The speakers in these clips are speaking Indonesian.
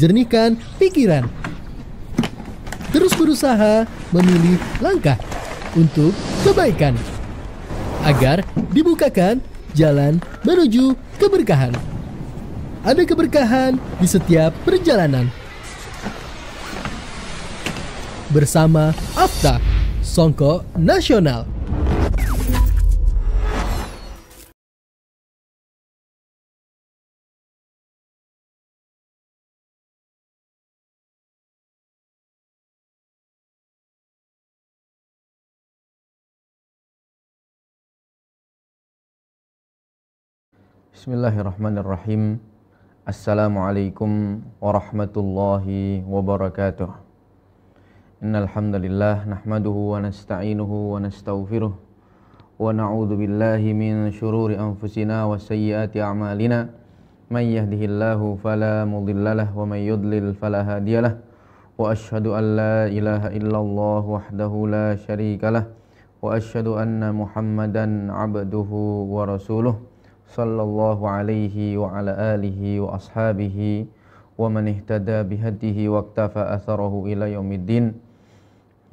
jernihkan pikiran. Terus berusaha memilih langkah untuk kebaikan, agar dibukakan jalan menuju keberkahan. Ada keberkahan di setiap perjalanan. Bersama Afta, Songkok Nasional. Bismillahirrahmanirrahim. Assalamualaikum warahmatullahi wabarakatuh. Innal hamdalillah nahmaduhu wa nasta'inuhu wa nastaghfiruh wa na'udzu billahi min shururi anfusina wa sayyiati a'malina. May yahdihillahu fala mudhillalah wa may yudlil fala hadiyalah. Wa asyhadu an la ilaha illallah wahdahu la syarikalah wa asyhadu anna Muhammadan 'abduhu wa rasuluh. Sallallahu alaihi wa ala alihi wa ashabihi wa man ihtada bihadihi wa iktafa atharahu ila yaumiddin.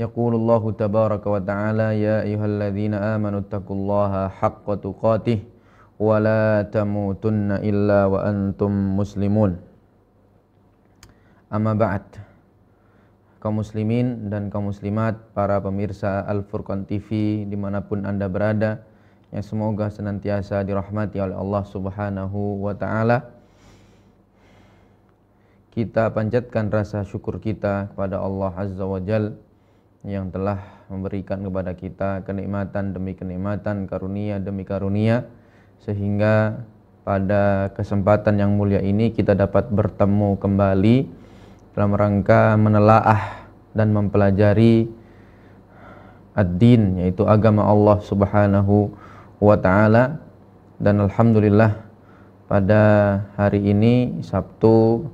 Yaqulullahu tabaraka wa ta'ala ya ayyuhalladzina amanu taqullaha haqqa tuqatih wa la tamutunna illa wa antum muslimun. Amma ba'd. Kaum muslimin dan kaum muslimat, para pemirsa Al-Furqan TV dimanapun Anda berada, yang semoga senantiasa dirahmati oleh Allah Subhanahu wa ta'ala. Kita panjatkan rasa syukur kita kepada Allah Azza wa Jal yang telah memberikan kepada kita kenikmatan demi kenikmatan, karunia demi karunia, sehingga pada kesempatan yang mulia ini kita dapat bertemu kembali dalam rangka menelaah dan mempelajari ad-din, yaitu agama Allah Subhanahu wa ta'ala. Dan alhamdulillah pada hari ini Sabtu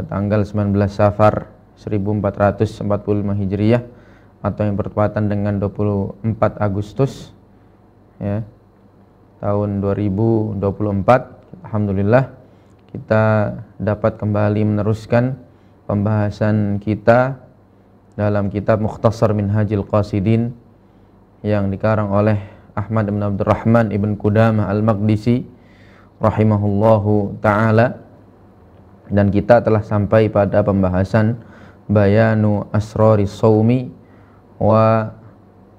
tanggal 19 Safar 1445 Hijriah atau yang bertepatan dengan 24 Agustus ya, tahun 2024, alhamdulillah kita dapat kembali meneruskan pembahasan kita dalam kitab Mukhtasar Minhajil Qasidin yang dikarang oleh Ahmad bin Abdurrahman ibn Qudamah al-Maqdisi rahimahullahu ta'ala. Dan kita telah sampai pada pembahasan bayanu asrari saumi wa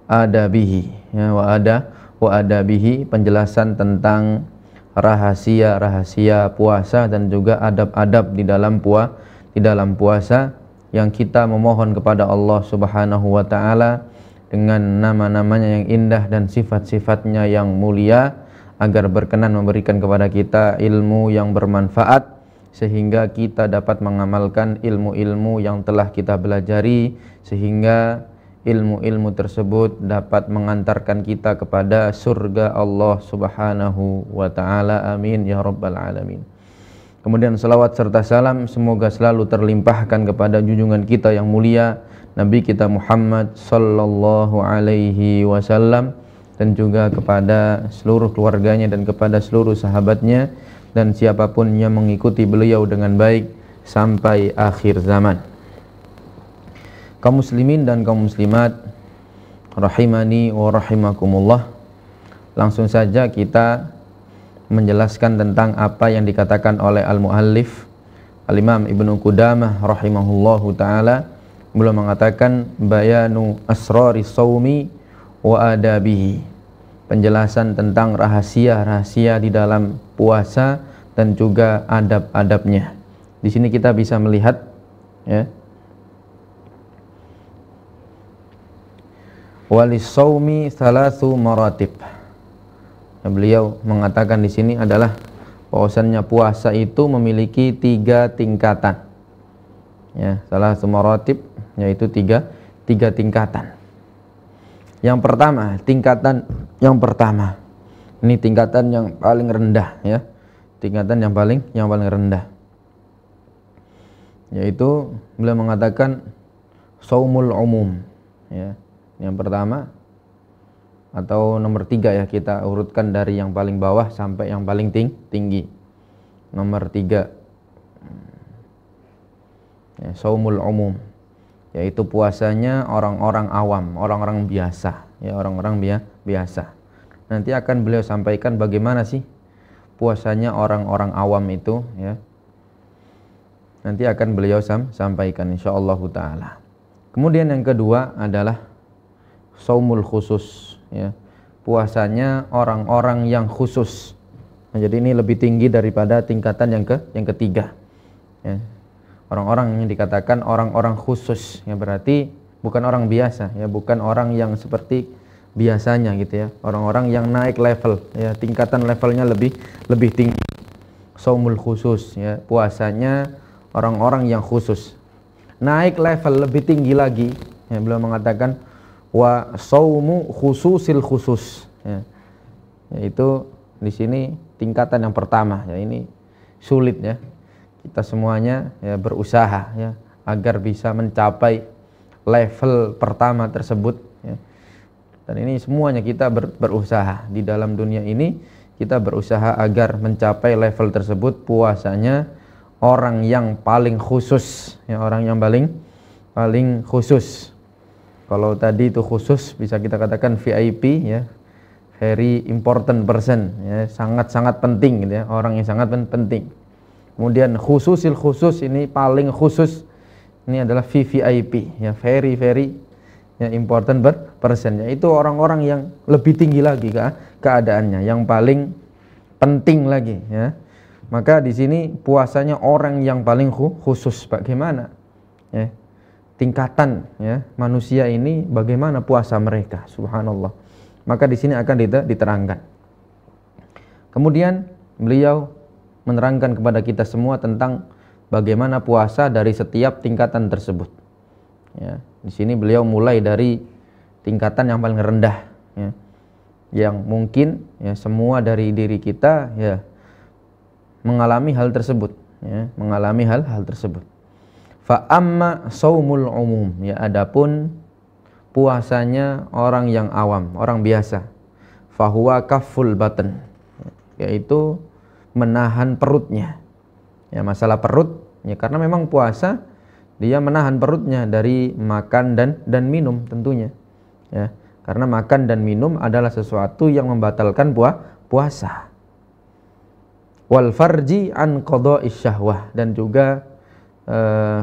adabihi ya, wa adabihi, penjelasan tentang rahasia-rahasia puasa dan juga adab-adab di dalam puasa, yang kita memohon kepada Allah Subhanahu wa ta'ala dengan nama-namanya yang indah dan sifat-sifatnya yang mulia, agar berkenan memberikan kepada kita ilmu yang bermanfaat, sehingga kita dapat mengamalkan ilmu-ilmu yang telah kita pelajari, sehingga ilmu-ilmu tersebut dapat mengantarkan kita kepada surga Allah Subhanahu wa ta'ala. Amin ya rabbal alamin. Kemudian salawat serta salam semoga selalu terlimpahkan kepada junjungan kita yang mulia Nabi kita Muhammad sallallahu alaihi wasallam, dan juga kepada seluruh keluarganya dan kepada seluruh sahabatnya dan siapapun yang mengikuti beliau dengan baik sampai akhir zaman. Kaum muslimin dan kaum muslimat rahimani wa rahimakumullah, langsung saja kita menjelaskan tentang apa yang dikatakan oleh al-muallif al-Imam Ibnu Qudamah rahimahullahu ta'ala. Beliau mengatakan bayanu asrari saumi wa adabihi, penjelasan tentang rahasia-rahasia di dalam puasa dan juga adab-adabnya. Di sini kita bisa melihat ya, walis saumi thalathu maratib. Beliau mengatakan di sini adalah bahwasannya puasa itu memiliki 3 tingkatan. Ya, salah satu maratib yaitu tiga tingkatan. Yang pertama, tingkatan yang pertama. Ini tingkatan yang paling rendah ya. Tingkatan yang paling rendah. Yaitu beliau mengatakan saumul umum ya. Yang pertama atau nomor 3 ya, kita urutkan dari yang paling bawah sampai yang paling tinggi. Nomor 3 ya, saumul umum, yaitu puasanya orang-orang awam, orang-orang biasa, ya orang-orang biasa. Nanti akan beliau sampaikan bagaimana sih puasanya orang-orang awam itu, ya. Nanti akan beliau sampaikan insyaallah taala. Kemudian yang kedua adalah saumul khusus, ya. Puasanya orang-orang yang khusus. Nah, jadi ini lebih tinggi daripada tingkatan yang ketiga, ya. Orang-orang yang dikatakan orang-orang khusus, ya berarti bukan orang biasa, ya bukan orang yang seperti biasanya gitu ya. Orang-orang yang naik level, ya tingkatan levelnya lebih tinggi. Saumul khusus, ya puasanya orang-orang yang khusus. Naik level lebih tinggi lagi, ya beliau mengatakan wa saumu khususil khusus, ya. Yaitu di sini tingkatan yang pertama, ya ini sulit ya. Kita semuanya ya berusaha ya agar bisa mencapai level pertama tersebut, ya. Dan ini semuanya kita berusaha di dalam dunia ini, kita berusaha agar mencapai level tersebut, puasanya orang yang paling khusus, ya orang yang paling khusus. Kalau tadi itu khusus bisa kita katakan VIP, ya, very important person, ya sangat-sangat penting gitu ya, orang yang sangat penting. Kemudian khususil khusus, ini paling khusus, ini adalah VVIP, ya very ya important person, yaitu orang-orang yang lebih tinggi lagi keadaannya, yang paling penting lagi, ya. Maka di sini puasanya orang yang paling khusus. Bagaimana, ya, tingkatan ya manusia ini, bagaimana puasa mereka, subhanallah. Maka di sini akan diterangkan. Kemudian beliau menerangkan kepada kita semua tentang bagaimana puasa dari setiap tingkatan tersebut. Ya, di sini beliau mulai dari tingkatan yang paling rendah, ya, yang mungkin ya semua dari diri kita ya mengalami hal tersebut, ya, mengalami hal tersebut. Fa amma saumul umum, ya adapun puasanya orang yang awam, orang biasa. Fahuwa kafful batan, yaitu menahan perutnya. Ya masalah perut, ya karena memang puasa dia menahan perutnya dari makan dan minum tentunya. Ya, karena makan dan minum adalah sesuatu yang membatalkan puasa. Wal farji an qada'is syahwah, dan juga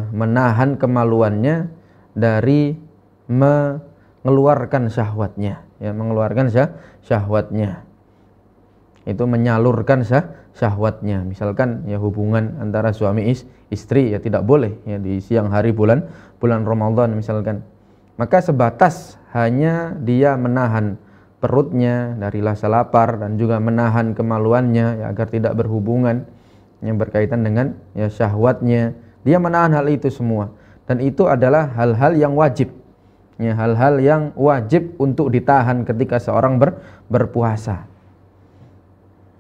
menahan kemaluannya dari mengeluarkan syahwatnya, ya mengeluarkan syahwatnya. Itu menyalurkan syahwatnya. Misalkan ya hubungan antara suami istri ya tidak boleh ya di siang hari bulan Ramadan misalkan. Maka sebatas hanya dia menahan perutnya dari rasa lapar dan juga menahan kemaluannya ya agar tidak berhubungan yang berkaitan dengan ya syahwatnya. Dia menahan hal itu semua, dan itu adalah hal-hal yang wajib. Ya, hal-hal yang wajib untuk ditahan ketika seorang berpuasa.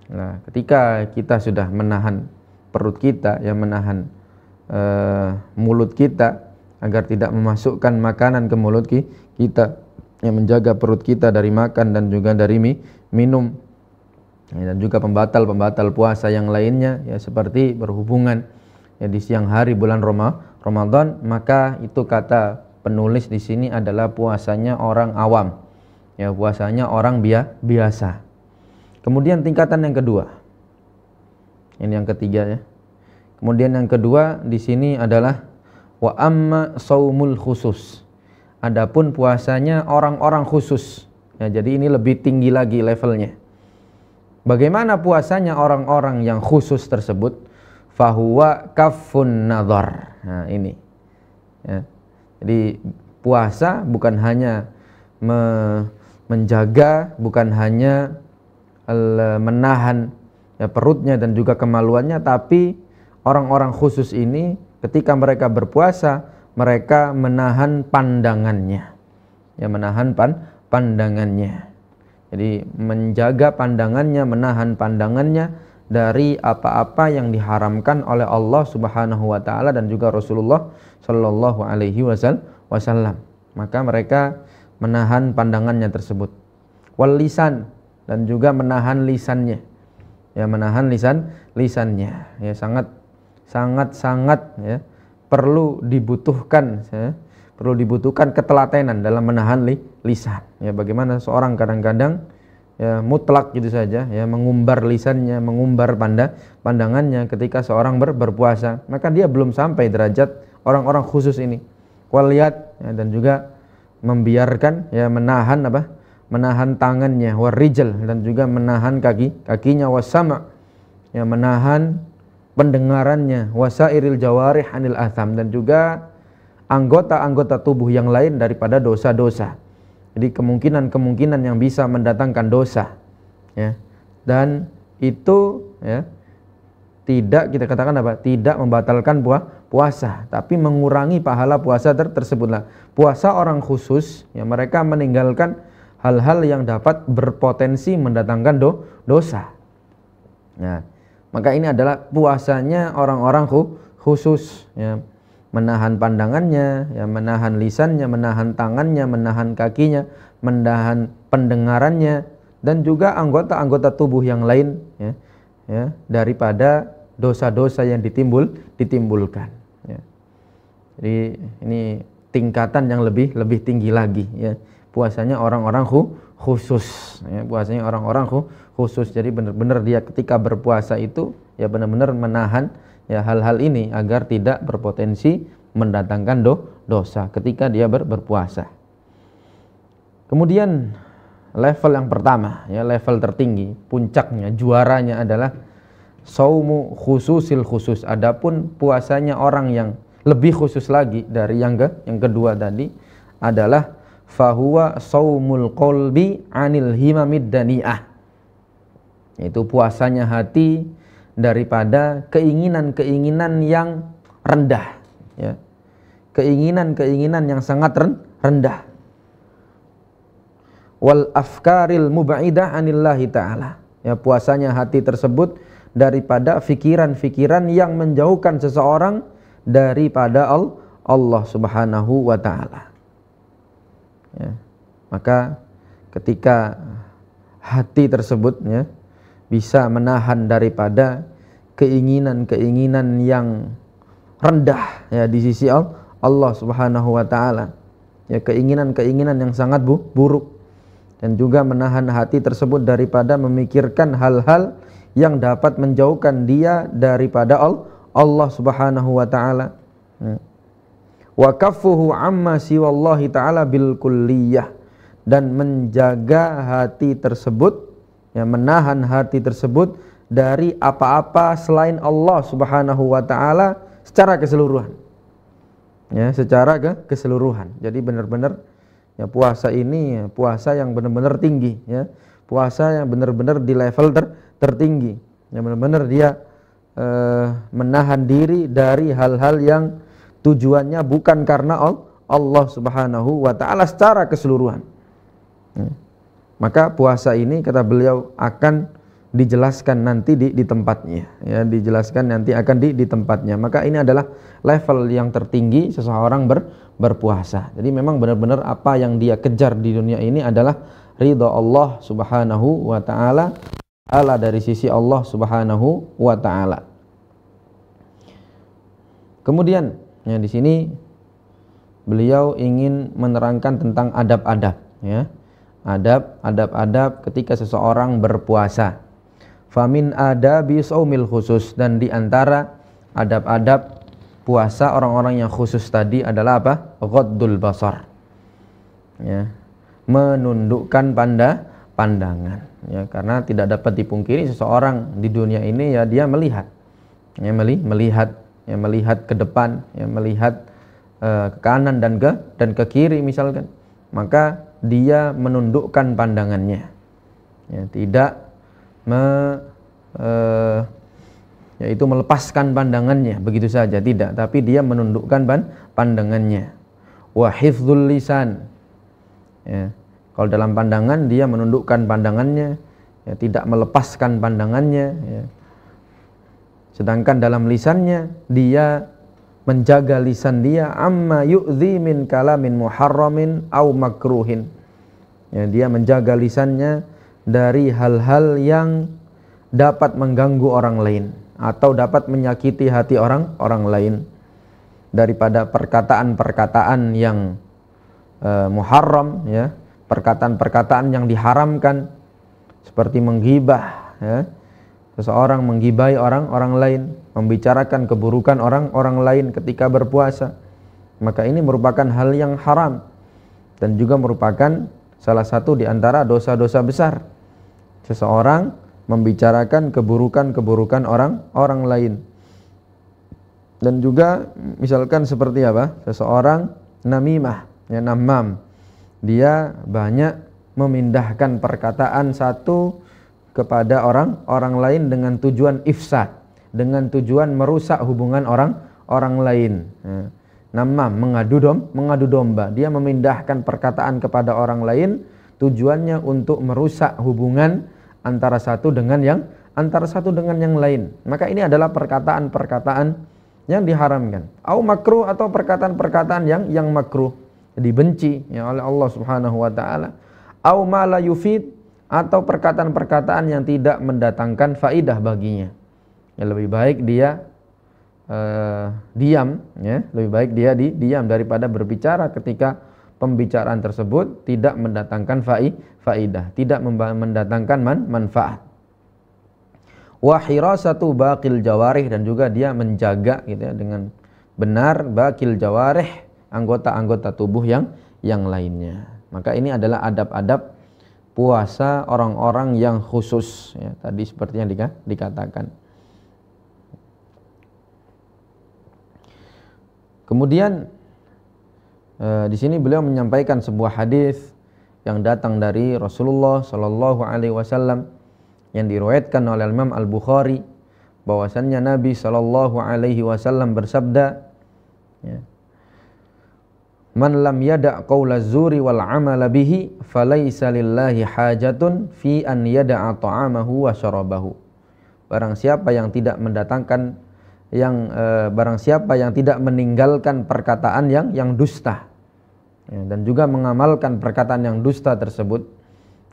Nah, ketika kita sudah menahan perut kita, ya menahan mulut kita agar tidak memasukkan makanan ke mulut kita, yang menjaga perut kita dari makan dan juga dari minum, ya, dan juga pembatal puasa yang lainnya, ya seperti berhubungan ya di siang hari bulan Ramadan, maka itu kata penulis di sini adalah puasanya orang awam, ya puasanya orang biasa. Kemudian tingkatan yang kedua, ini yang ketiga ya. Kemudian yang kedua di sini adalah wa amma saumul khusus. Adapun puasanya orang-orang khusus. Ya, jadi ini lebih tinggi lagi levelnya. Bagaimana puasanya orang-orang yang khusus tersebut? Fahuwa kaffun nadhar. Nah, ini. Ya. Jadi puasa bukan hanya menjaga, bukan hanya menahan ya perutnya dan juga kemaluannya, tapi orang-orang khusus ini ketika mereka berpuasa, mereka menahan pandangannya, ya menahan pandangannya. Jadi menjaga pandangannya, menahan pandangannya dari apa-apa yang diharamkan oleh Allah Subhanahu wa taala dan juga Rasulullah sallallahu alaihi wasallam. Maka mereka menahan pandangannya tersebut. Wal lisan, dan juga menahan lisannya. Ya menahan lisannya. Ya sangat ya perlu dibutuhkan ketelatenan dalam menahan lisan. Ya, bagaimana seorang kadang-kadang ya mutlak gitu saja ya mengumbar lisannya, mengumbar pandangannya ketika seorang berpuasa, maka dia belum sampai derajat orang-orang khusus ini. Waliyat ya, dan juga membiarkan ya menahan tangannya, warijal, dan juga menahan kakinya, wasama ya menahan pendengarannya, wasairil jawarih anil atham, dan juga anggota-anggota tubuh yang lain daripada dosa-dosa. Jadi kemungkinan-kemungkinan yang bisa mendatangkan dosa ya. Dan itu ya tidak kita katakan tidak membatalkan puasa, tapi mengurangi pahala puasa tersebutlah. Puasa orang khusus ya, mereka meninggalkan hal-hal yang dapat berpotensi mendatangkan dosa. Ya. Maka ini adalah puasanya orang-orang khusus ya. Menahan pandangannya, ya, menahan lisannya, menahan tangannya, menahan kakinya, menahan pendengarannya, dan juga anggota-anggota tubuh yang lain ya, daripada dosa-dosa yang ditimbulkan. Ya. Jadi ini tingkatan yang lebih tinggi lagi. Ya. Puasanya orang-orang khusus. Ya. Puasanya orang-orang khusus. Jadi benar-benar dia ketika berpuasa itu ya benar-benar menahan ya hal-hal ini agar tidak berpotensi mendatangkan dosa ketika dia berpuasa. Kemudian level yang pertama ya, level tertinggi, puncaknya, juaranya adalah saumu khususil khusus. Adapun puasanya orang yang lebih khusus lagi dari yang kedua tadi adalah fahuwa saumul qalbi anil himamid dani'ah. Yaitu puasanya hati daripada keinginan-keinginan yang rendah ya. Keinginan-keinginan yang sangat rendah. Wal afkaril mubaidah anillahi ta'ala. Ya, puasanya hati tersebut daripada fikiran-fikiran yang menjauhkan seseorang daripada Allah Subhanahu wa ta'ala. Ya. Maka ketika hati tersebut ya bisa menahan daripada keinginan-keinginan yang rendah ya di sisi Allah Subhanahu wa ta'ala, ya keinginan-keinginan yang sangat buruk, dan juga menahan hati tersebut daripada memikirkan hal-hal yang dapat menjauhkan dia daripada Allah Subhanahu wa ta'ala. Wa kaffuhu amma siwallahi ta'ala bil kulliyah, dan menjaga hati tersebut ya, menahan hati tersebut dari apa-apa selain Allah Subhanahu wa ta'ala secara keseluruhan. Ya, secara keseluruhan. Jadi benar-benar ya puasa ini ya, puasa yang benar-benar tinggi ya. Puasa yang benar-benar di level tertinggi. Ya, benar-benar dia menahan diri dari hal-hal yang tujuannya bukan karena Allah Subhanahu wa ta'ala secara keseluruhan. Ya. Maka puasa ini kata beliau akan dijelaskan nanti di tempatnya ya, dijelaskan nanti akan di tempatnya. Maka ini adalah level yang tertinggi seseorang berpuasa. Jadi memang benar-benar apa yang dia kejar di dunia ini adalah ridha Allah Subhanahu wa ta'ala, ala dari sisi Allah Subhanahu wa ta'ala. Kemudian ya di sini beliau ingin menerangkan tentang adab-adab ya. Adab-adab ketika seseorang berpuasa. Famin adabi saumil khusus, dan di antara adab-adab puasa orang-orang yang khusus tadi adalah apa? Ghaddul basar. Ya. Menundukkan pandangan ya, karena tidak dapat dipungkiri seseorang di dunia ini ya dia melihat. Ya, melihat ke depan, ya melihat ke kanan dan ke kiri misalkan. Maka dia menundukkan pandangannya ya, tidak yaitu melepaskan pandangannya begitu saja, tidak, tapi dia menundukkan pandangannya. Wa hifdzul lisan ya, kalau dalam pandangan dia menundukkan pandangannya ya, tidak melepaskan pandangannya ya. Sedangkan dalam lisannya dia menjaga lisan dia amma yu'dhi min kalamin muharramin au makruhin ya, dia menjaga lisannya dari hal-hal yang dapat mengganggu orang lain atau dapat menyakiti hati orang lain. daripada perkataan-perkataan yang muharram, ya, perkataan-perkataan yang diharamkan seperti menggibah, ya. Seseorang menggibahi orang lain, membicarakan keburukan orang lain ketika berpuasa, maka ini merupakan hal yang haram dan juga merupakan salah satu di antara dosa-dosa besar. Seseorang membicarakan keburukan orang lain. Dan juga misalkan seperti apa? Seseorang namimah, ya, namam. Dia banyak memindahkan perkataan satu kepada orang lain dengan tujuan ifsad, dengan tujuan merusak hubungan orang lain. Namam, mengadu domba. Dia memindahkan perkataan kepada orang lain, tujuannya untuk merusak hubungan antara satu dengan yang lain. Maka ini adalah perkataan-perkataan yang diharamkan. Au makruh, atau perkataan-perkataan yang makruh, dibenci, ya, oleh Allah Subhanahu wa taala. Au ma la yufid, atau perkataan-perkataan yang tidak mendatangkan faidah baginya. Ya, lebih baik dia diam, ya, lebih baik dia diam daripada berbicara ketika pembicaraan tersebut tidak mendatangkan faidah, tidak mendatangkan manfaat. Wa hirasatu baqil jawarih, dan juga dia menjaga, gitu ya, dengan benar baqil jawarih, anggota-anggota tubuh yang lainnya. Maka ini adalah adab-adab puasa orang-orang yang khusus, ya, tadi seperti yang dikatakan. Kemudian di sini beliau menyampaikan sebuah hadis yang datang dari Rasulullah Shallallahu Alaihi Wasallam yang diriwayatkan oleh Imam Al-Bukhari, bahwasannya Nabi Shallallahu Alaihi Wasallam bersabda, ya, man lam yada' qawla zuri wal amala bihi falaysa lillahi hajatun fi an yada'a ta'amahu wa syarabahu. Barang siapa yang tidak mendatangkan barang siapa yang tidak meninggalkan perkataan yang dusta, ya, dan juga mengamalkan perkataan yang dusta tersebut.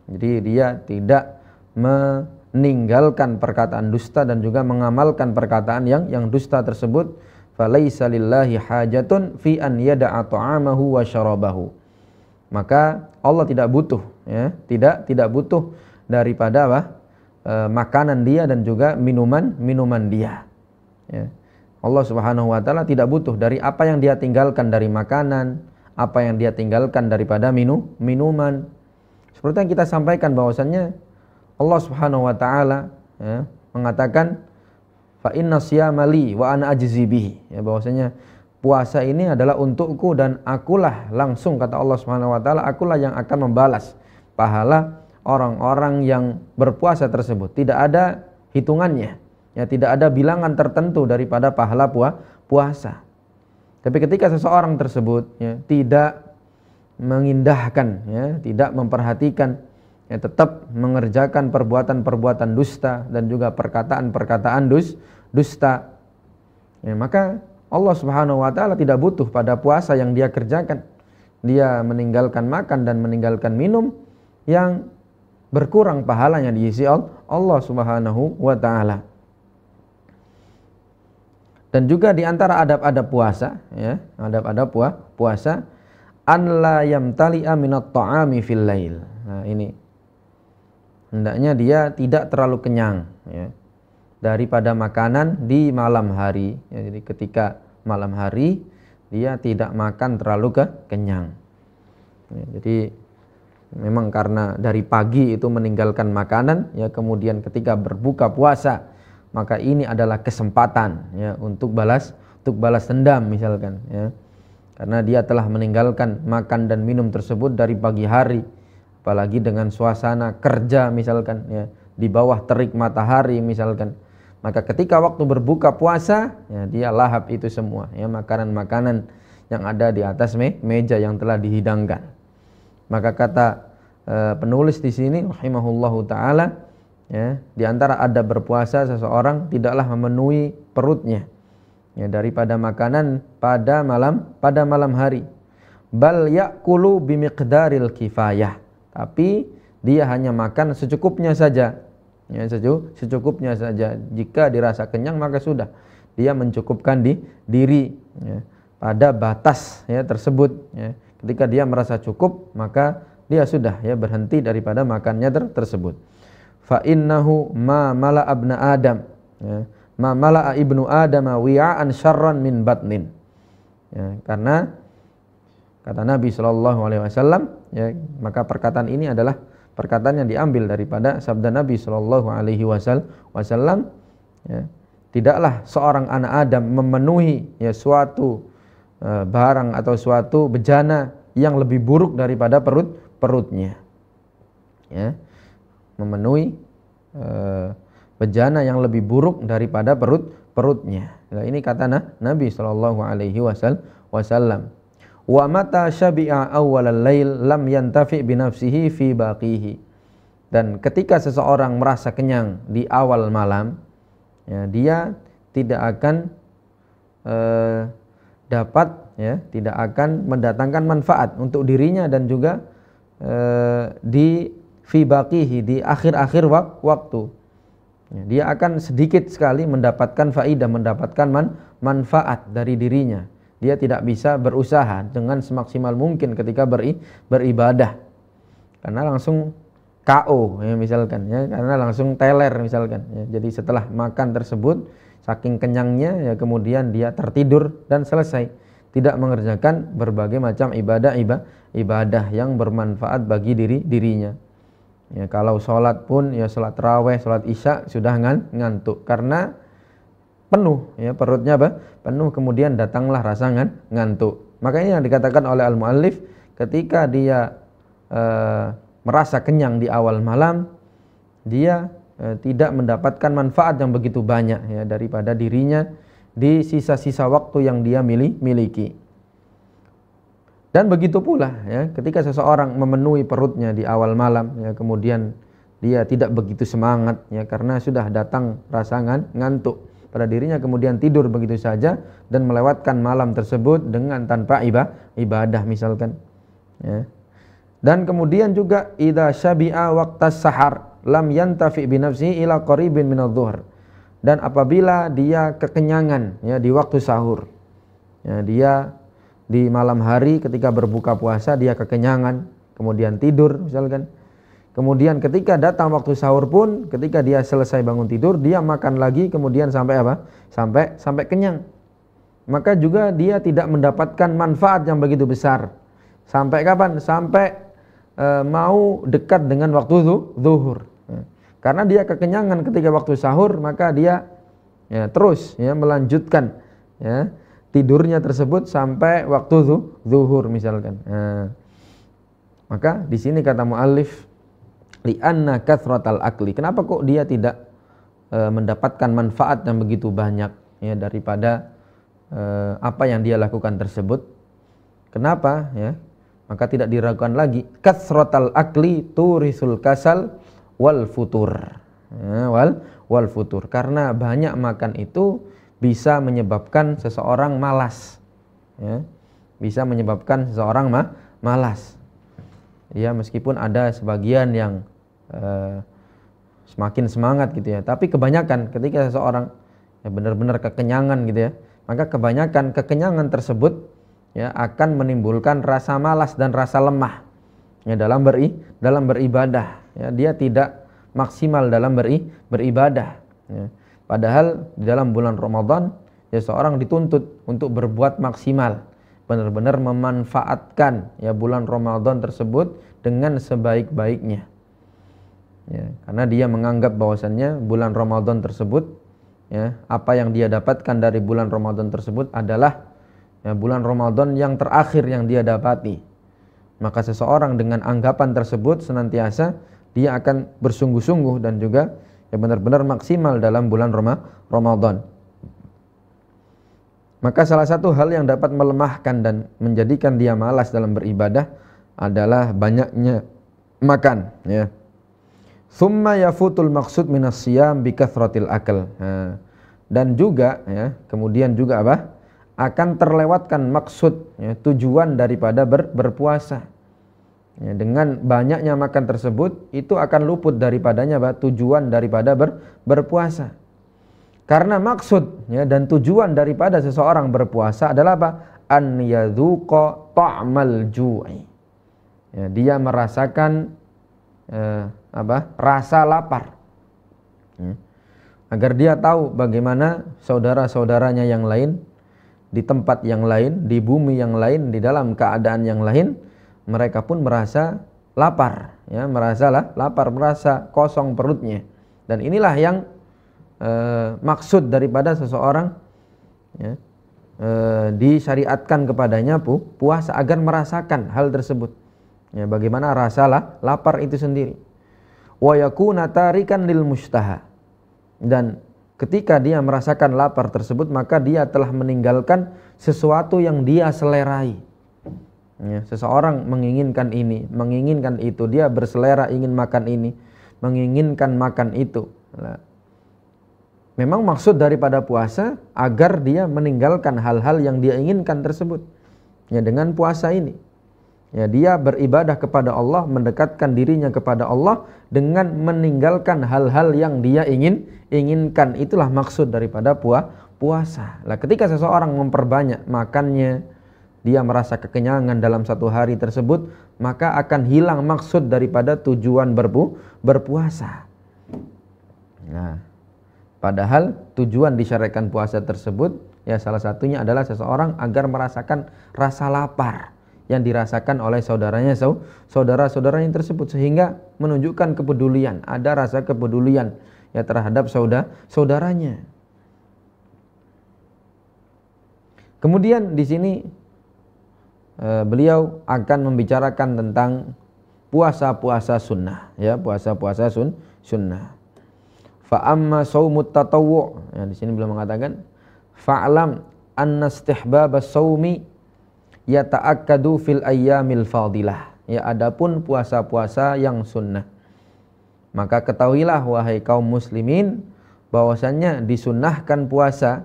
Jadi dia tidak meninggalkan perkataan dusta dan juga mengamalkan perkataan yang dusta tersebut, falaisa lillahi hajatun fi an yada'a ta'amahu wa syarabahu. Maka Allah tidak butuh, ya, tidak butuh daripada makanan dia dan juga minuman dia. Ya. Allah Subhanahu wa taala tidak butuh dari apa yang dia tinggalkan dari makanan, apa yang dia tinggalkan daripada minuman. Seperti yang kita sampaikan bahwasannya Allah Subhanahu wa taala, ya, mengatakan fa inna siyama li wa ana ajzi bihi, ya, bahwasanya puasa ini adalah untukku dan akulah, langsung kata Allah Subhanahu wa taala, akulah yang akan membalas pahala orang-orang yang berpuasa tersebut. Tidak ada hitungannya, ya, tidak ada bilangan tertentu daripada pahala puasa. Tapi ketika seseorang tersebut, ya, tidak mengindahkan, ya, tidak memperhatikan, ya, tetap mengerjakan perbuatan-perbuatan dusta dan juga perkataan-perkataan dusta, ya, maka Allah Subhanahu wa taala tidak butuh pada puasa yang dia kerjakan. Dia meninggalkan makan dan meninggalkan minum yang berkurang pahalanya di sisi Allah Subhanahu wa taala. Dan juga di antara adab-adab puasa, ya, adab-adab puasa, an la yamtali'a minat ta'ami fil lail. Nah, ini hendaknya dia tidak terlalu kenyang, ya, daripada makanan di malam hari, ya. Jadi ketika malam hari dia tidak makan terlalu kenyang, ya. Jadi memang karena dari pagi itu meninggalkan makanan, ya, kemudian ketika berbuka puasa maka ini adalah kesempatan, ya, untuk balas dendam misalkan, ya, karena dia telah meninggalkan makan dan minum tersebut dari pagi hari, apalagi dengan suasana kerja misalkan, ya, di bawah terik matahari misalkan. Maka ketika waktu berbuka puasa, ya, dia lahap itu semua, ya, makanan-makanan yang ada di atas meja yang telah dihidangkan. Maka kata penulis di sini rahimahullahu taala, ya, di antara adab berpuasa seseorang tidaklah memenuhi perutnya, ya, daripada makanan pada malam hari. Bal ya'kulu bimiqdaril kifayah, tapi dia hanya makan secukupnya saja, ya, secukupnya saja. Jika dirasa kenyang maka sudah, dia mencukupkan diri, ya. pada batas ya tersebut ya. Ketika dia merasa cukup, maka dia sudah ya berhenti daripada makannya tersebut. Fa innahu ma mala abna adam ya, ma mala ibnu adam wi'an syarran min batnin. Ya, karena kata Nabi sallallahu alaihi wasallam ya, maka perkataan ini adalah perkataan yang diambil daripada sabda Nabi sallallahu alaihi wasallam ya, tidaklah seorang anak Adam memenuhi ya suatu barang atau suatu bejana yang lebih buruk daripada perutnya ya, memenuhi bejana yang lebih buruk daripada perutnya. Nah, ini kata Nabi sallallahu alaihi wasallam. Wa mata syabi'a awwalal lail lam yantafi bi nafsihi fi baqihi. Dan ketika seseorang merasa kenyang di awal malam ya, dia tidak akan tidak akan mendatangkan manfaat untuk dirinya dan juga di fi baqihi, di akhir-akhir waktu. Ya, dia akan sedikit sekali mendapatkan faidah, mendapatkan manfaat dari dirinya. Dia tidak bisa berusaha dengan semaksimal mungkin ketika beribadah. Karena langsung KO ya misalkan ya, karena langsung teler misalkan ya. Jadi setelah makan tersebut saking kenyangnya ya, kemudian dia tertidur dan selesai, tidak mengerjakan berbagai macam ibadah yang bermanfaat bagi dirinya. Ya, kalau sholat pun ya sholat tarawih, sholat isya sudah ngantuk karena penuh ya, perutnya penuh, kemudian datanglah rasa ngantuk. Makanya yang dikatakan oleh al-muallif, ketika dia merasa kenyang di awal malam, dia tidak mendapatkan manfaat yang begitu banyak ya daripada dirinya di sisa-sisa waktu yang dia miliki. Dan begitu pula ya, ketika seseorang memenuhi perutnya di awal malam ya, kemudian dia tidak begitu semangat ya karena sudah datang rasa ngantuk pada dirinya, kemudian tidur begitu saja dan melewatkan malam tersebut dengan tanpa ibadah misalkan ya. Dan kemudian juga idza syabi'a waqtas sahar lam yantafi bi nafsihi ila qaribin minadh-dhuhr. Dan apabila dia kekenyangan ya di waktu sahur ya, dia di malam hari ketika berbuka puasa dia kekenyangan, kemudian tidur misalkan. Kemudian ketika datang waktu sahur pun, ketika dia selesai bangun tidur, dia makan lagi, kemudian sampai apa? Sampai kenyang. Maka juga dia tidak mendapatkan manfaat yang begitu besar. Sampai kapan? Sampai mau dekat dengan waktu zuhur. Karena dia kekenyangan ketika waktu sahur, maka dia ya, terus ya, melanjutkan ya, tidurnya tersebut sampai waktu zuhur misalkan. Maka di sini kata muallif, li'anna kathratal akli. Kenapa kok dia tidak mendapatkan manfaat yang begitu banyak ya daripada apa yang dia lakukan tersebut? Kenapa ya? Maka tidak diragukan lagi, kathratal akli turisul kasal wal futur. Ya, wal futur. Karena banyak makan itu bisa menyebabkan seseorang malas ya. Bisa menyebabkan seseorang malas. Ya, meskipun ada sebagian yang semakin semangat gitu ya, tapi kebanyakan ketika seseorang ya benar-benar kekenyangan gitu ya, maka kebanyakan kekenyangan tersebut ya akan menimbulkan rasa malas dan rasa lemah ya dalam beribadah ya. Dia tidak maksimal dalam beribadah ya. Padahal di dalam bulan Ramadan ya seorang dituntut untuk berbuat maksimal, benar-benar memanfaatkan ya bulan Ramadan tersebut dengan sebaik-baiknya ya, karena dia menganggap bahwasannya bulan Ramadan tersebut ya, apa yang dia dapatkan dari bulan Ramadan tersebut adalah ya, bulan Ramadan yang terakhir yang dia dapati. Maka seseorang dengan anggapan tersebut senantiasa dia akan bersungguh-sungguh dan juga ya benar-benar maksimal dalam bulan Ramadan. Maka salah satu hal yang dapat melemahkan dan menjadikan dia malas dalam beribadah adalah banyaknya makan ya. Tsumma yafutul maqsud minas siyam bi kathratil akal. Dan juga ya, kemudian juga apa? Akan terlewatkan maksud ya, tujuan daripada berpuasa. Ya, dengan banyaknya makan tersebut itu akan luput daripadanya apa? Tujuan daripada berpuasa. Karena maksud ya, dan tujuan daripada seseorang berpuasa adalah apa? an yadhuqa ta'mal ju'i. Ya, dia merasakan rasa lapar. Ya. Agar dia tahu bagaimana saudara-saudaranya yang lain di tempat yang lain, di bumi yang lain, di dalam keadaan yang lain, mereka pun merasa lapar, ya, merasa lapar, merasa kosong perutnya. Dan inilah yang maksud daripada seseorang, ya, disyariatkan kepadanya puasa agar merasakan hal tersebut. Ya, bagaimana rasa lapar itu sendiri. Wa yakuna tarikan lil mustaha. Dan ketika dia merasakan lapar tersebut, maka dia telah meninggalkan sesuatu yang dia selerai. Ya, seseorang menginginkan ini, menginginkan itu, dia berselera ingin makan ini, menginginkan makan itu. Nah, memang maksud daripada puasa agar dia meninggalkan hal-hal yang dia inginkan tersebut. Ya, dengan puasa ini, ya, dia beribadah kepada Allah, mendekatkan dirinya kepada Allah dengan meninggalkan hal-hal yang dia inginkan. Itulah maksud daripada puasa. Nah, ketika seseorang memperbanyak makannya, dia merasa kekenyangan dalam satu hari tersebut, maka akan hilang maksud daripada tujuan berpuasa. Nah, padahal tujuan disyariatkan puasa tersebut, ya, salah satunya adalah seseorang agar merasakan rasa lapar yang dirasakan oleh saudara-saudaranya tersebut, sehingga menunjukkan kepedulian, ada rasa kepedulian, ya, terhadap saudaranya. Kemudian di sini beliau akan membicarakan tentang puasa-puasa sunnah, ya, puasa-puasa sunnah. Fa amma shaumut tatawwu', ya, di sini beliau mengatakan fa'lam anna istihbab as-shaumi yata'akkadu fil ayyamil fadilah. Ya, adapun puasa-puasa yang sunnah, maka ketahuilah wahai kaum muslimin bahwasannya disunnahkan puasa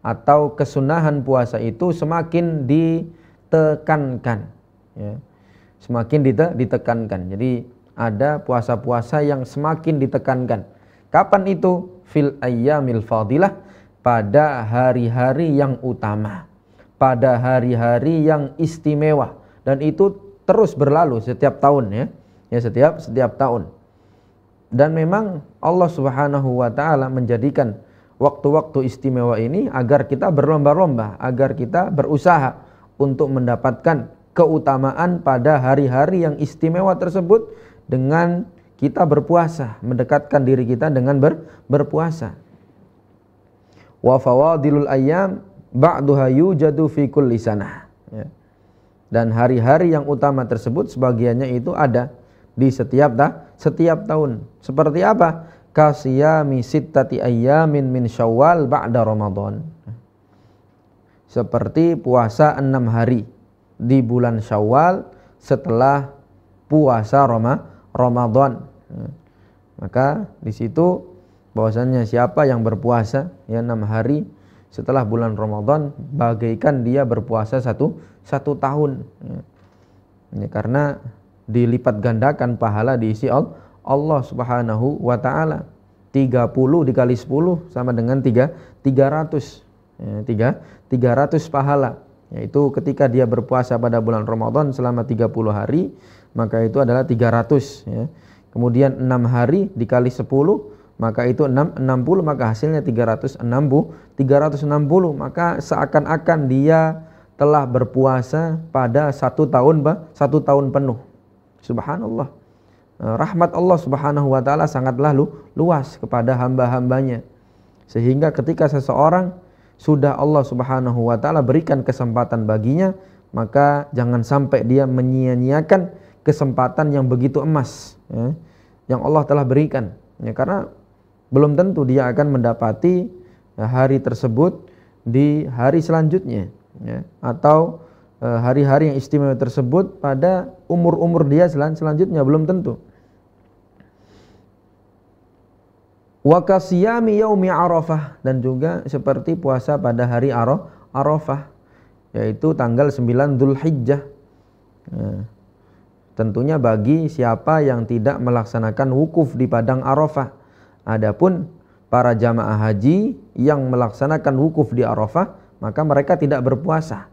atau kesunahan puasa itu semakin ditekankan, ya, semakin ditekankan. Jadi ada puasa-puasa yang semakin ditekankan. Kapan itu? Fil ayyamil fadilah, pada hari-hari yang utama, pada hari-hari yang istimewa, dan itu terus berlalu setiap tahun, ya, ya, setiap tahun. Dan memang Allah Subhanahu wa taala menjadikan waktu-waktu istimewa ini agar kita berlomba-lomba, agar kita berusaha untuk mendapatkan keutamaan pada hari-hari yang istimewa tersebut dengan kita berpuasa, mendekatkan diri kita dengan berpuasa. Wa fawadilul ayyam ba'duha yujadu fi kulli sanah, ya. Dan hari-hari yang utama tersebut sebagiannya itu ada di setiap tahun. Seperti apa? Kasiyami sittati ayyamin min Syawal ba'da Ramadan. Seperti puasa 6 hari di bulan Syawal setelah puasa Ramadan. Maka di situ bahwasannya siapa yang berpuasa, ya, 6 hari setelah bulan Ramadan, bagaikan dia berpuasa satu tahun, ya. Ya, karena dilipat gandakan pahala diisi Allah Subhanahu wa taala. 30 dikali 10 sama dengan 300. Ya, 300 pahala. Yaitu ketika dia berpuasa pada bulan Ramadan selama 30 hari, maka itu adalah 300, ya. Kemudian 6 hari dikali 10, maka itu 60, maka hasilnya 360. Maka seakan-akan dia telah berpuasa pada satu tahun penuh. Subhanallah. Rahmat Allah Subhanahu wa taala sangatlah luas kepada hamba-hambanya. Sehingga ketika seseorang sudah Allah Subhanahu wa taala berikan kesempatan baginya, maka jangan sampai dia menyia-nyiakan kesempatan yang begitu emas, ya, yang Allah telah berikan, ya, karena belum tentu dia akan mendapati, ya, hari tersebut di hari selanjutnya, ya, atau hari-hari yang istimewa tersebut pada umur-umur dia selanjutnya, belum tentu. Wa kasiyami yaumi Arafah, dan juga seperti puasa pada hari Arafah, yaitu tanggal 9 Dzulhijjah. Ya. Tentunya bagi siapa yang tidak melaksanakan wukuf di padang Arafah. Adapun para jamaah haji yang melaksanakan wukuf di Arafah, maka mereka tidak berpuasa.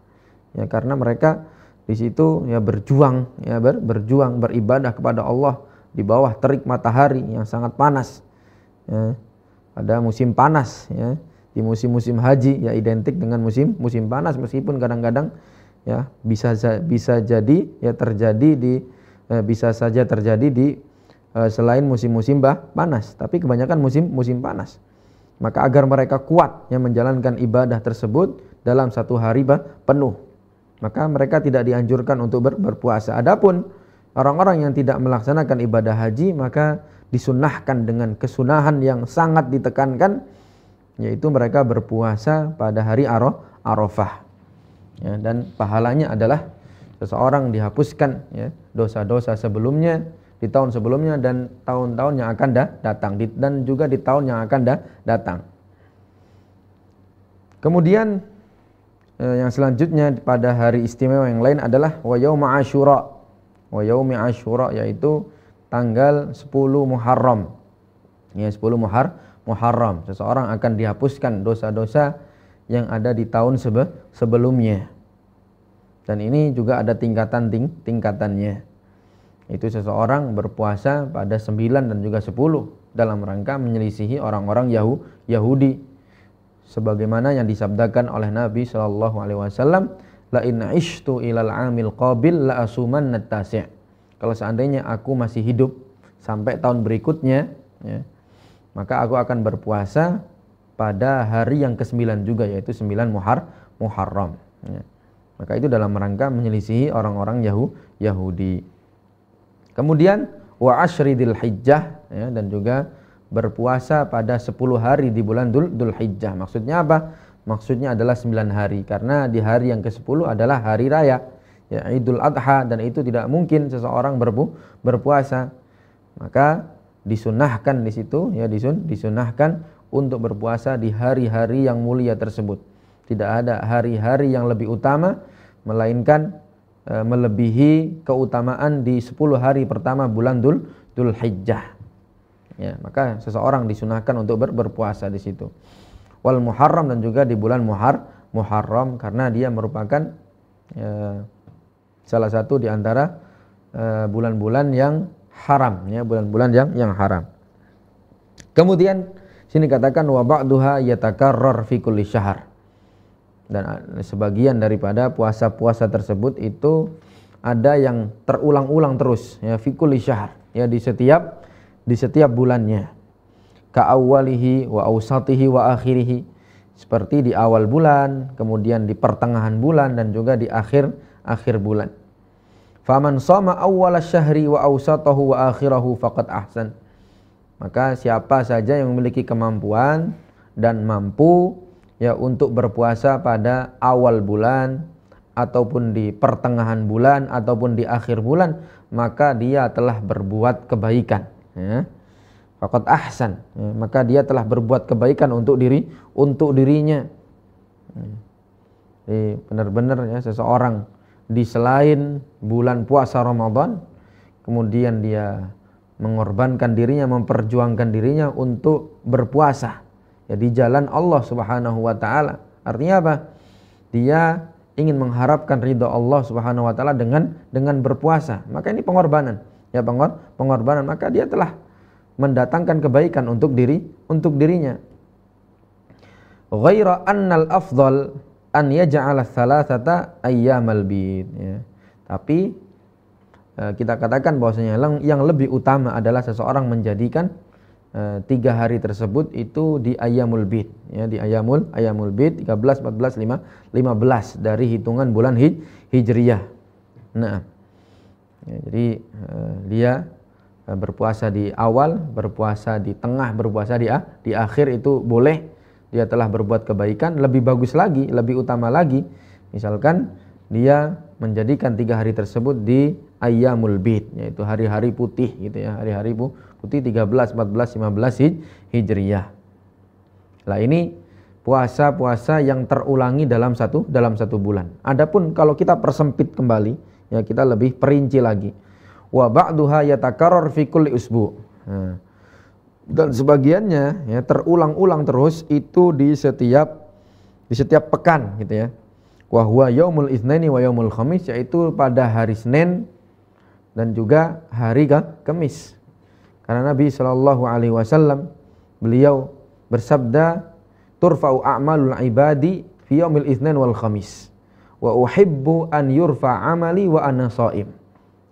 ya, karena mereka di situ ya berjuang, ya berjuang beribadah kepada Allah di bawah terik matahari yang sangat panas. Ya, pada musim panas, ya, di musim-musim haji ya identik dengan musim panas, meskipun kadang-kadang ya bisa jadi ya terjadi di bisa saja terjadi di selain musim-musim panas, tapi kebanyakan musim panas. Maka agar mereka kuat yang menjalankan ibadah tersebut dalam satu hari penuh, maka mereka tidak dianjurkan untuk berpuasa. Adapun orang-orang yang tidak melaksanakan ibadah haji, maka disunnahkan dengan kesunahan yang sangat ditekankan, yaitu mereka berpuasa pada hari Arafah. Ya, dan pahalanya adalah seseorang dihapuskan ya dosa-dosa sebelumnya di tahun sebelumnya dan tahun-tahun yang akan datang, dan juga di tahun yang akan datang. Kemudian yang selanjutnya pada hari istimewa yang lain adalah wa yauma Asyura. Wa yaumi Asyura yaitu tanggal 10 Muharram. Ya, 10 Muharram. Seseorang akan dihapuskan dosa-dosa yang ada di tahun sebelumnya. Dan ini juga ada tingkatannya. Itu seseorang berpuasa pada 9 dan juga 10 dalam rangka menyelisihi orang-orang Yahudi, sebagaimana yang disabdakan oleh Nabi SAW, la in ishtu ilal amil qabil la asumanna tasi'. Kalau seandainya aku masih hidup sampai tahun berikutnya, ya, maka aku akan berpuasa pada hari yang ke-9 juga, yaitu 9 Muharram. Ya. Maka itu dalam rangka menyelisihi orang-orang Yahudi. Kemudian wa asyri dzulhijjah, ya, dan juga berpuasa pada 10 hari di bulan Dzulhijjah. Maksudnya apa? Maksudnya adalah 9 hari, karena di hari yang ke-10 adalah hari raya, ya, Idul Adha, dan itu tidak mungkin seseorang berpuasa. Maka disunahkan di situ, ya, disunahkan untuk berpuasa di hari-hari yang mulia tersebut. Tidak ada hari-hari yang lebih utama melainkan melebihi keutamaan di 10 hari pertama bulan Dzulhijjah. Ya, maka seseorang disunahkan untuk berpuasa di situ. Wal Muharram, dan juga di bulan Muharram, karena dia merupakan salah satu di antara bulan-bulan yang haram, ya, bulan-bulan yang haram. Kemudian sini katakan wa ba'duha yatakarrar fi kulli syahr. Dan sebagian daripada puasa-puasa tersebut itu ada yang terulang-ulang terus, ya, fi kulli syahr, ya, di setiap bulannya. Ka awwalihi wa awsatihi wa akhirihi, seperti di awal bulan, kemudian di pertengahan bulan, dan juga di akhir bulan. Faman shama awwala syahri wa awsatahu wa akhirahu faqad ahsan. Maka siapa saja yang memiliki kemampuan dan mampu, ya, untuk berpuasa pada awal bulan ataupun di pertengahan bulan ataupun di akhir bulan, maka dia telah berbuat kebaikan, ya. Faqad ahsan, ya, maka dia telah berbuat kebaikan untuk dirinya. Jadi benar-benar, ya, seseorang di selain bulan puasa Ramadan, kemudian dia mengorbankan dirinya, memperjuangkan dirinya untuk berpuasa, ya, di jalan Allah Subhanahu wa taala. Artinya apa? Dia ingin mengharapkan ridha Allah Subhanahu wa taala dengan berpuasa. Maka ini pengorbanan, ya, pengorbanan. Maka dia telah mendatangkan kebaikan untuk dirinya. Ghaira annal afdal an yaj'ala thalathata ayyamal bid, ya. Tapi kita katakan bahwasanya yang lebih utama adalah seseorang menjadikan 3 hari tersebut itu di ayyamul bid, ya, di ayyamul bid 13, 14, 15 dari hitungan bulan Hijriyah. Nah, ya, jadi dia berpuasa di awal, berpuasa di tengah, berpuasa di akhir itu boleh. Dia telah berbuat kebaikan. Lebih bagus lagi, lebih utama lagi, misalkan dia menjadikan 3 hari tersebut di ayyamul bid, yaitu hari-hari putih, gitu ya, hari-hari putih 13, 14, 15 Hijriyah. Lah ini puasa-puasa yang terulangi dalam satu bulan. Adapun kalau kita persempit kembali, ya, kita lebih perinci lagi. Wa ba'duha yatakarrar fi kulli usbu'. Nah, dan sebagiannya, ya, terulang-ulang terus itu di setiap pekan, gitu ya. wa huwa yaumul itsnaini wa yaumul khamis, yaitu pada hari Senin dan juga hari Kamis. Karena Nabi sallallahu alaihi wasallam beliau bersabda, turfa'u a'malul ibadi fi yaumil itsnain wal khamis wa uhibbu an yurfa amali wa ana shaim.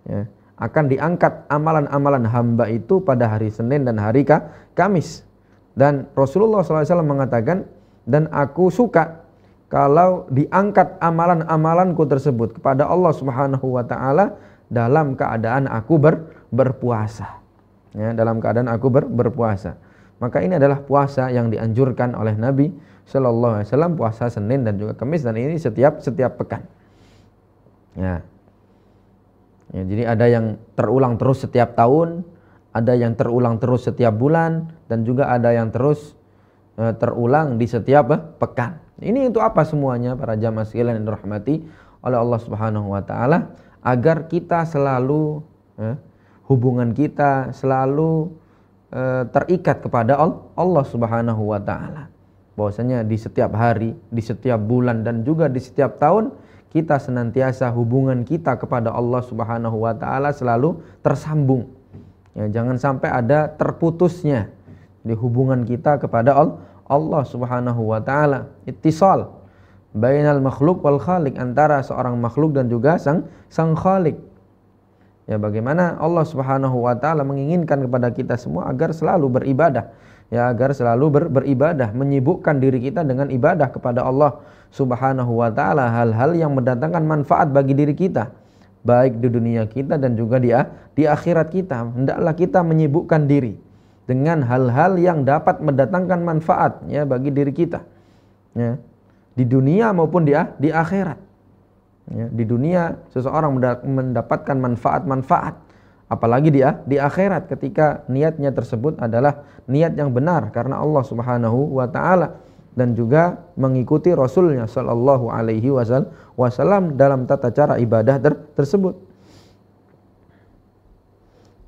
Ya, akan diangkat amalan-amalan hamba itu pada hari Senin dan hari Kamis. Dan Rasulullah SAW mengatakan, dan aku suka kalau diangkat amalan-amalanku tersebut kepada Allah Subhanahu wa taala dalam keadaan aku berpuasa. Ya, dalam keadaan aku berpuasa. Maka ini adalah puasa yang dianjurkan oleh Nabi sallallahu alaihi wasallam, puasa Senin dan juga Kamis, dan ini setiap pekan. Ya. Ya, jadi ada yang terulang terus setiap tahun, ada yang terulang terus setiap bulan, dan juga ada yang terus terulang di setiap pekan. Ini untuk apa semuanya para jamaah sekalian yang dirahmati oleh Allah Subhanahu wa taala, agar kita selalu hubungan kita selalu terikat kepada Allah Subhanahu wa taala. Bahwasanya di setiap hari, di setiap bulan, dan juga di setiap tahun kita senantiasa hubungan kita kepada Allah Subhanahu wa taala selalu tersambung. Ya, jangan sampai ada terputusnya di hubungan kita kepada Allah Subhanahu wa taala. Ittisal bainal makhluk wal khaliq, antara seorang makhluk dan juga sang khaliq. Ya, bagaimana Allah Subhanahu wa taala menginginkan kepada kita semua agar selalu beribadah. Ya, agar selalu beribadah, menyibukkan diri kita dengan ibadah kepada Allah Subhanahu wa taala, hal-hal yang mendatangkan manfaat bagi diri kita, baik di dunia kita dan juga di akhirat kita. Hendaklah kita menyibukkan diri dengan hal-hal yang dapat mendatangkan manfaat ya bagi diri kita. Ya, di dunia maupun di akhirat. Ya, di dunia seseorang mendapatkan manfaat-manfaat, apalagi di akhirat ketika niatnya tersebut adalah niat yang benar karena Allah Subhanahu wa taala dan juga mengikuti Rasulnya sallallahu alaihi wasallam dalam tata cara ibadah tersebut.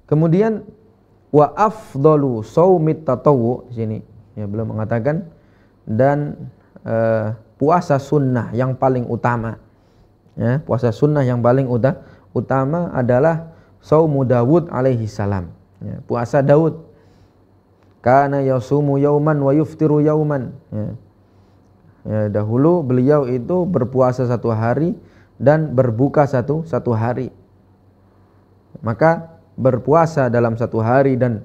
Kemudian wa afdalu shaumit tatawwu, sini ya belum mengatakan, dan puasa sunnah yang paling utama. Ya, puasa sunnah yang paling utama adalah saumu Dawud alaihi salam. Ya, puasa Daud. Kana yasumu yauman wa yuftiru yauman. Ya. Ya, dahulu beliau itu berpuasa satu hari dan berbuka satu hari. Maka berpuasa dalam satu hari dan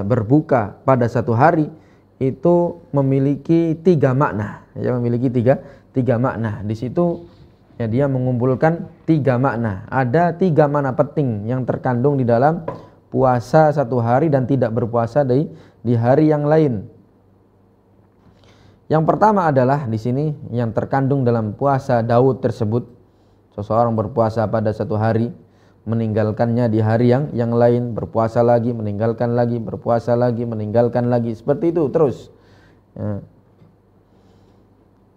berbuka pada satu hari itu memiliki tiga makna. Ya, memiliki tiga makna. Di situ ya, dia mengumpulkan tiga makna. Ada tiga makna penting yang terkandung di dalam puasa satu hari dan tidak berpuasa di hari yang lain. Yang pertama adalah di sini yang terkandung dalam puasa Daud tersebut, seseorang berpuasa pada satu hari, meninggalkannya di hari yang lain, berpuasa lagi, meninggalkan lagi, berpuasa lagi, meninggalkan lagi, seperti itu terus. Ya.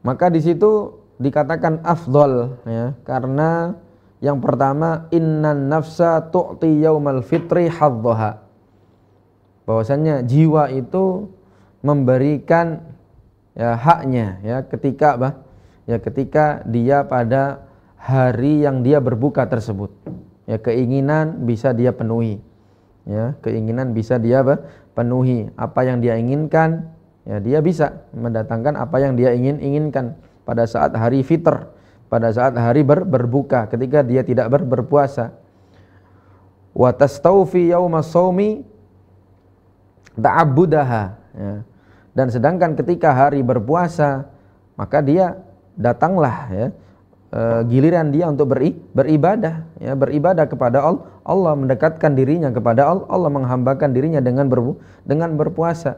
Maka di situ dikatakan afdol ya, karena yang pertama innan nafsa tu'ti yaumal fitri haddaha, bahwasanya jiwa itu memberikan ya haknya ya ketika dia pada hari yang dia berbuka tersebut. Ya, keinginan bisa dia penuhi. Ya, keinginan bisa dia penuhi. Apa yang dia inginkan, ya dia bisa mendatangkan apa yang dia inginkan pada saat hari fitr, pada saat hari berbuka, ketika dia tidak berpuasa. Wa tastawfi yaumas shaumi ta'abbudaha. Ya. Dan sedangkan ketika hari berpuasa, maka dia datanglah ya giliran dia untuk beribadah, ya, beribadah kepada Allah, mendekatkan dirinya kepada Allah, menghambakan dirinya dengan berpuasa.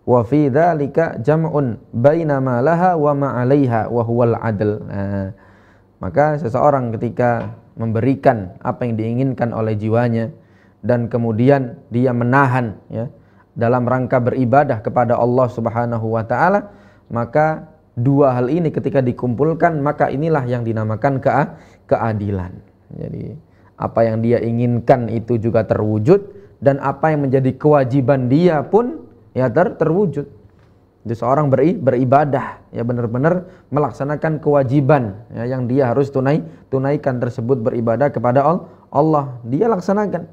Wa fi dzalika jam'un baina ma laha wa ma 'alaiha wa huwal 'adl. Nah, maka seseorang ketika memberikan apa yang diinginkan oleh jiwanya dan kemudian dia menahan ya dalam rangka beribadah kepada Allah Subhanahu wa taala, maka dua hal ini ketika dikumpulkan, maka inilah yang dinamakan keadilan. Jadi apa yang dia inginkan itu juga terwujud, dan apa yang menjadi kewajiban dia pun ya terwujud. Jadi seorang beribadah, ya benar-benar melaksanakan kewajiban ya, yang dia harus tunaikan tersebut, beribadah kepada Allah, dia laksanakan.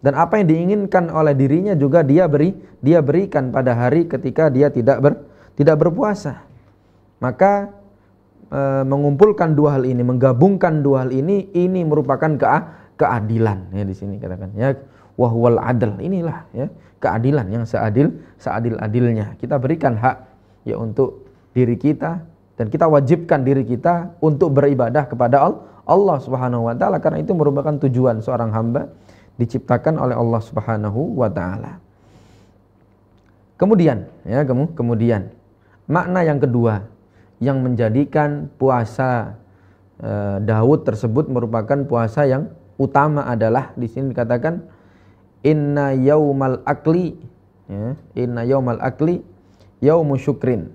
Dan apa yang diinginkan oleh dirinya juga dia berikan pada hari ketika dia tidak berpuasa. Maka mengumpulkan dua hal ini, menggabungkan dua hal ini merupakan keadilan ya, di sini katakan ya, wahwal adl, inilah ya keadilan yang seadil-adilnya. Kita berikan hak ya untuk diri kita, dan kita wajibkan diri kita untuk beribadah kepada Allah Subhanahu wa taala, karena itu merupakan tujuan seorang hamba diciptakan oleh Allah Subhanahu wa taala. Kemudian makna yang kedua yang menjadikan puasa Daud tersebut merupakan puasa yang utama adalah, di sini dikatakan inna yaumal akli ya, inna yaumal akli yaumu syukrin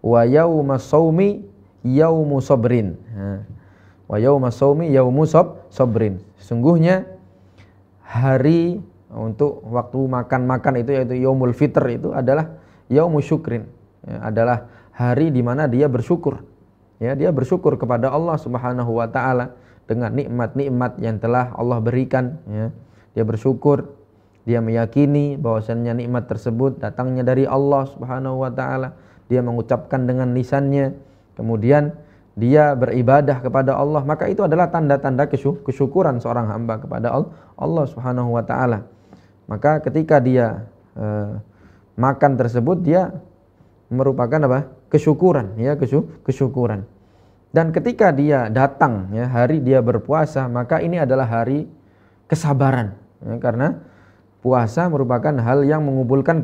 wa yaumas saumi yaumu sabrin ya, wa yaumas saumi yaumu sabrin. Sesungguhnya hari untuk waktu makan itu, yaitu yaumul fitr, itu adalah yaumu syukrin ya, adalah hari di mana dia bersyukur ya, dia bersyukur kepada Allah Subhanahu wa taala dengan nikmat-nikmat yang telah Allah berikan ya. Dia bersyukur, dia meyakini bahwasannya nikmat tersebut datangnya dari Allah Subhanahu wa taala. Dia mengucapkan dengan lisannya, kemudian dia beribadah kepada Allah, maka itu adalah tanda-tanda kesyukuran seorang hamba kepada Allah Subhanahu wa taala. Maka ketika dia makan tersebut, dia merupakan apa? Kesyukuran ya, kesyukuran. Dan ketika dia datang ya hari dia berpuasa, maka ini adalah hari kesabaran ya, karena puasa merupakan hal yang mengumpulkan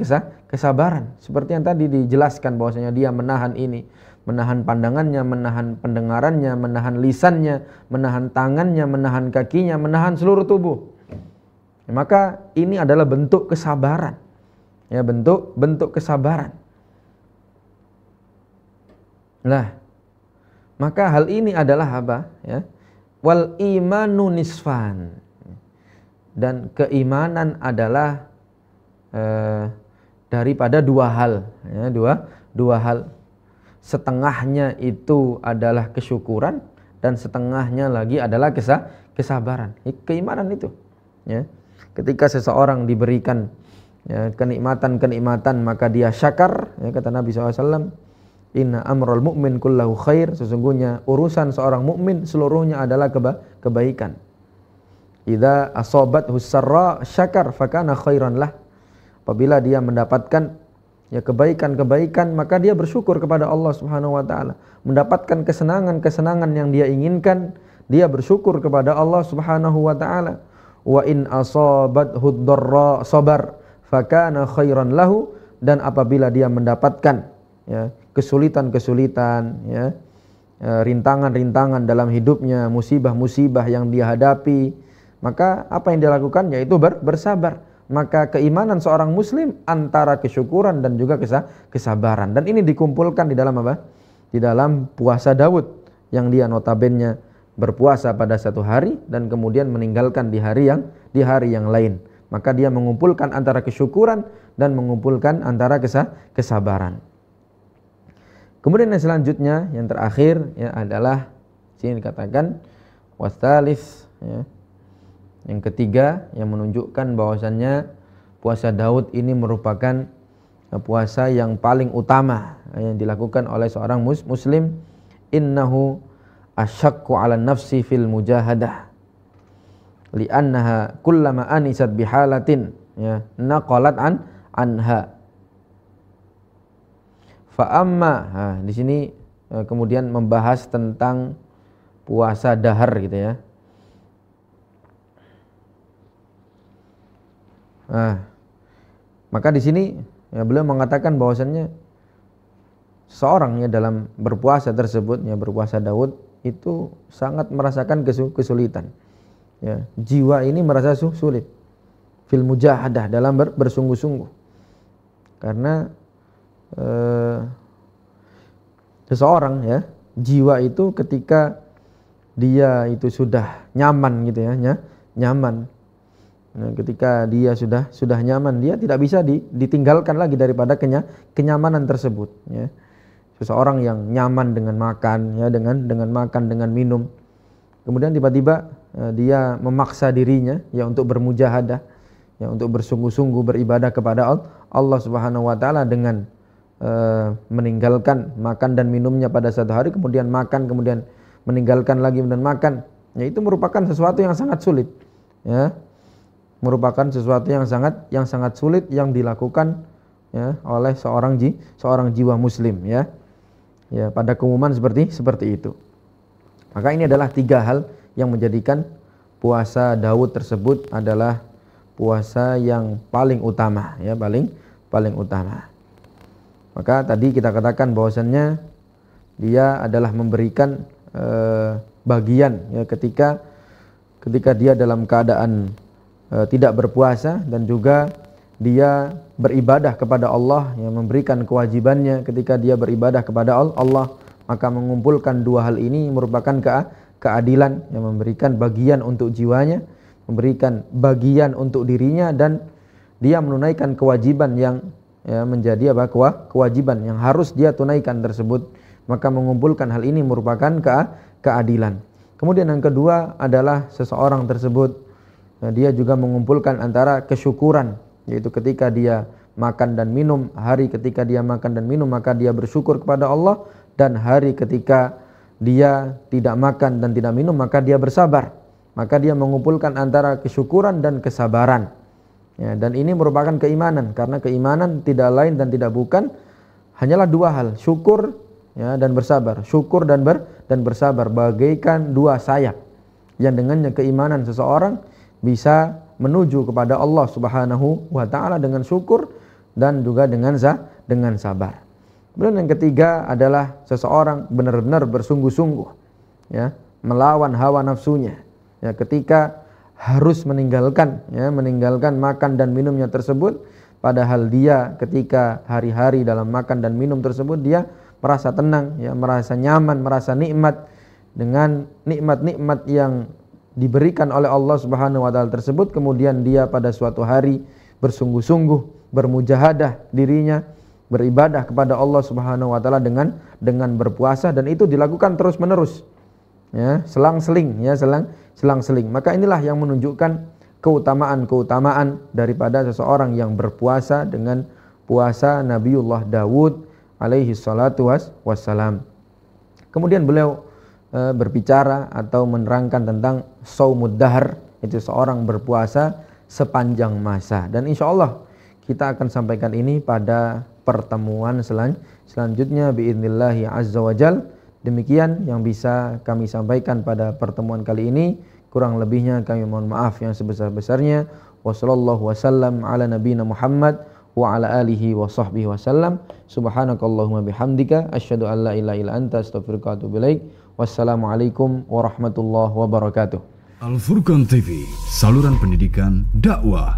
kesabaran. Seperti yang tadi dijelaskan bahwasanya dia menahan ini, menahan pandangannya, menahan pendengarannya, menahan lisannya, menahan tangannya, menahan kakinya, menahan seluruh tubuh. Ya, maka ini adalah bentuk kesabaran. Ya, bentuk kesabaran. Nah, maka hal ini adalah apa? Ya. Wal imanu nisfan. Dan keimanan adalah daripada dua hal ya, dua hal. Setengahnya itu adalah kesyukuran, dan setengahnya lagi adalah kesabaran. Keimanan itu ya. Ketika seseorang diberikan ya, kenikmatan, maka dia syakar ya, kata Nabi SAW, inna amrul mu'min kullahu khair, sesungguhnya urusan seorang mukmin seluruhnya adalah kebaikan. Idza asobathu sarra syakar fakana khairan lah. Apabila dia mendapatkan ya kebaikan-kebaikan, maka dia bersyukur kepada Allah Subhanahu wa taala. Mendapatkan kesenangan-kesenangan yang dia inginkan, dia bersyukur kepada Allah Subhanahu wa taala. Wa in asabathu dharra sabar fakana khairan lahu. Dan apabila dia mendapatkan ya kesulitan-kesulitan ya, rintangan-rintangan dalam hidupnya, musibah-musibah yang dia hadapi, maka apa yang dia lakukan yaitu bersabar. Maka keimanan seorang muslim antara kesyukuran dan juga kesabaran. Dan ini dikumpulkan di dalam apa? Di dalam puasa Daud, yang dia notabene berpuasa pada satu hari dan kemudian meninggalkan di hari yang lain. Maka dia mengumpulkan antara kesyukuran dan mengumpulkan antara kesabaran. Kemudian yang selanjutnya, yang terakhir ya, adalah sini dikatakan wastalis ya. Yang ketiga yang menunjukkan bahwasannya puasa Daud ini merupakan puasa yang paling utama yang dilakukan oleh seorang muslim. Innahu asyaqqu 'ala nafsi fil mujahadah li'annaha kullama anisat bihalatin ya naqalat anha. Fa amma di sini kemudian membahas tentang puasa dahar gitu ya. Maka di sini ya, beliau mengatakan bahwasannya seorang ya dalam berpuasa tersebut ya, berpuasa Daud itu sangat merasakan kesulitan. Ya, jiwa ini merasa sulit fil mujahadah, dalam bersungguh-sungguh. Karena seseorang ya, jiwa itu ketika dia itu sudah nyaman gitu ya, nyaman, Nah, ketika dia sudah nyaman, dia tidak bisa ditinggalkan lagi daripada kenyamanan tersebut. Ya. Seseorang yang nyaman dengan makan, ya, dengan makan, dengan minum, kemudian tiba-tiba dia memaksa dirinya ya untuk bermujahadah, ya, untuk bersungguh-sungguh beribadah kepada Allah Subhanahu Wa Taala dengan meninggalkan makan dan minumnya pada satu hari, kemudian makan, kemudian meninggalkan lagi dan makan. Ya, itu merupakan sesuatu yang sangat sulit. Ya. Merupakan sesuatu yang sangat sulit yang dilakukan, ya, oleh seorang jiwa muslim, ya. Ya, pada keumuman seperti itu. Maka ini adalah 3 hal yang menjadikan puasa Daud tersebut adalah puasa yang paling utama, ya, paling utama. Maka tadi kita katakan bahwasannya dia adalah memberikan bagian, ya, ketika dia dalam keadaan tidak berpuasa, dan juga dia beribadah kepada Allah, yang memberikan kewajibannya ketika dia beribadah kepada Allah, maka mengumpulkan 2 hal ini merupakan keadilan, yang memberikan bagian untuk jiwanya, memberikan bagian untuk dirinya, dan dia menunaikan kewajiban yang, ya, menjadi kewajiban yang harus dia tunaikan tersebut, maka mengumpulkan hal ini merupakan keadilan. Kemudian yang kedua adalah seseorang tersebut, nah, dia juga mengumpulkan antara kesyukuran, yaitu ketika dia makan dan minum, hari ketika dia makan dan minum maka dia bersyukur kepada Allah, dan hari ketika dia tidak makan dan tidak minum maka dia bersabar. Maka dia mengumpulkan antara kesyukuran dan kesabaran. Ya, dan ini merupakan keimanan, karena keimanan tidak lain dan tidak bukan hanyalah 2 hal, syukur, ya, dan bersabar. Syukur dan bersabar bagaikan 2 sayap yang dengannya keimanan seseorang bisa menuju kepada Allah Subhanahu wa Ta'ala dengan syukur dan juga dengan sabar. Kemudian yang ketiga adalah seseorang benar-benar bersungguh-sungguh, ya, melawan hawa nafsunya, ya, ketika harus meninggalkan makan dan minumnya tersebut, padahal dia ketika hari-hari dalam makan dan minum tersebut dia merasa tenang, ya, merasa nyaman, merasa nikmat dengan nikmat-nikmat yang diberikan oleh Allah Subhanahu wa Ta'ala tersebut. Kemudian dia pada suatu hari bersungguh-sungguh bermujahadah dirinya, beribadah kepada Allah Subhanahu wa Ta'ala dengan berpuasa, dan itu dilakukan terus-menerus, ya, selang-seling. Maka inilah yang menunjukkan keutamaan daripada seseorang yang berpuasa dengan puasa Nabiullah Daud alaihi salatu wassalam. Kemudian beliau berbicara atau menerangkan tentang shaumud dahr, itu seorang berpuasa sepanjang masa, dan insya Allah kita akan sampaikan ini pada pertemuan selanjutnya biidnillahi azza wajal. Demikian yang bisa kami sampaikan pada pertemuan kali ini, kurang lebihnya kami mohon maaf yang sebesar-besarnya. Wassallallahu wasallam ala nabiyina Muhammad wa ala alihi wa sahbihi wasallam. Subhanakallahumma bihamdika asyhadu an la ilaha illa anta astaghfiruka wa atubu ilaik. Wassalamualaikum warahmatullahi wabarakatuh. Al Furqan TV, saluran pendidikan dakwah.